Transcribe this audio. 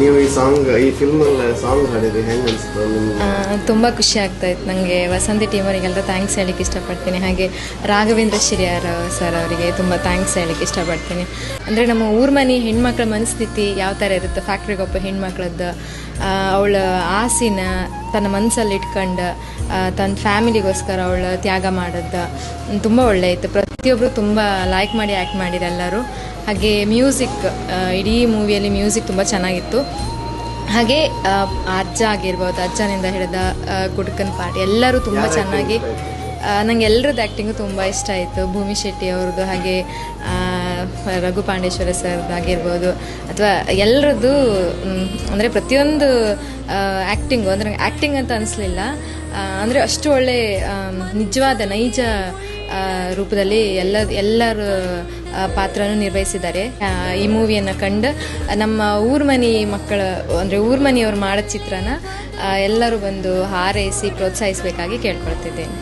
ನೀವು ಈ ಫಿಲ್ಮಲ್ಲಿ ಸಾಂಗ್ ಹಾಡಿದ್ರಿ, ಹೆಂಗೆ ಅನಿಸ್ತು ನಿಮ್ಗೆ? ತುಂಬ ಖುಷಿ ಆಗ್ತಾ ಇತ್ತು ನನಗೆ. ವಸಂತಿ ಟೀಮವರಿಗೆಲ್ಲ ಥ್ಯಾಂಕ್ಸ್ ಹೇಳಲಿಕ್ಕೆ ಇಷ್ಟಪಡ್ತೀನಿ. ಹಾಗೆ ರಾಘವೇಂದ್ರ ಶಿರಿಯಾರ್ ಸರ್ ಅವರಿಗೆ ತುಂಬ ಥ್ಯಾಂಕ್ಸ್ ಹೇಳಲಿಕ್ಕೆ ಇಷ್ಟಪಡ್ತೀನಿ. ಅಂದರೆ ನಮ್ಮ ಊರ್ ಮನೆ ಹೆಣ್ಮಕ್ಳ ಮನಸ್ಥಿತಿ ಯಾವ ಥರ ಇರುತ್ತೆ, ಫ್ಯಾಕ್ಟ್ರಿಗೊಬ್ಬ ಹೆಣ್ಮಕ್ಳದ್ದು ಅವಳ ಆಸೆನ ತನ್ನ ಮನಸ್ಸಲ್ಲಿ ಇಟ್ಕೊಂಡು ತನ್ನ ಫ್ಯಾಮಿಲಿಗೋಸ್ಕರ ಅವಳು ತ್ಯಾಗ ಮಾಡೋದು ತುಂಬ ಒಳ್ಳೆ ಇತ್ತು. ಪ್ರತಿಯೊಬ್ಬರು ತುಂಬ ಲೈಕ್ ಮಾಡಿ ಆ್ಯಕ್ಟ್ ಮಾಡಿರೆಲ್ಲರೂ. ಹಾಗೆ ಮ್ಯೂಸಿಕ್, ಇಡೀ ಮೂವಿಯಲ್ಲಿ ಮ್ಯೂಸಿಕ್ ತುಂಬ ಚೆನ್ನಾಗಿತ್ತು. ಹಾಗೆ ಅಜ್ಜ ಆಗಿರ್ಬೋದು, ಅಜ್ಜನಿಂದ ಹಿಡಿದ ಕುಡ್ಕನ್ ಪಾರ್ಟ್ ಎಲ್ಲರೂ ತುಂಬ ಚೆನ್ನಾಗಿ, ನನಗೆ ಎಲ್ಲರದ್ದು ಆ್ಯಕ್ಟಿಂಗು ತುಂಬ ಇಷ್ಟ ಆಯಿತು. ಭೂಮಿ ಶೆಟ್ಟಿ ಅವ್ರದ್ದು, ಹಾಗೆ ರಘು ಪಾಂಡೇಶ್ವರ ಸರ್ದು ಆಗಿರ್ಬೋದು, ಅಥವಾ ಎಲ್ಲರದ್ದು ಅಂದರೆ ಪ್ರತಿಯೊಂದು ಆ್ಯಕ್ಟಿಂಗು ಅಂದರೆ ಆ್ಯಕ್ಟಿಂಗ್ ಅಂತ ಅನಿಸ್ಲಿಲ್ಲ. ಅಂದರೆ ಅಷ್ಟು ಒಳ್ಳೆ ನಿಜವಾದ ನೈಜ ರೂಪದಲ್ಲಿ ಎಲ್ಲರ ಪಾತ್ರನೂ ನಿರ್ವಹಿಸಿದ್ದಾರೆ. ಈ ಮೂವಿಯನ್ನು ಕಂಡು ನಮ್ಮ ಊರ್ಮನಿ ಮಕ್ಕಳು ಅಂದರೆ ಊರ್ಮನಿಯವ್ರು ಮಾಡೋ ಚಿತ್ರನ ಎಲ್ಲರೂ ಬಂದು ಹಾರೈಸಿ ಪ್ರೋತ್ಸಾಹಿಸಬೇಕಾಗಿ ಕೇಳ್ಕೊಳ್ತಿದ್ದೇನೆ.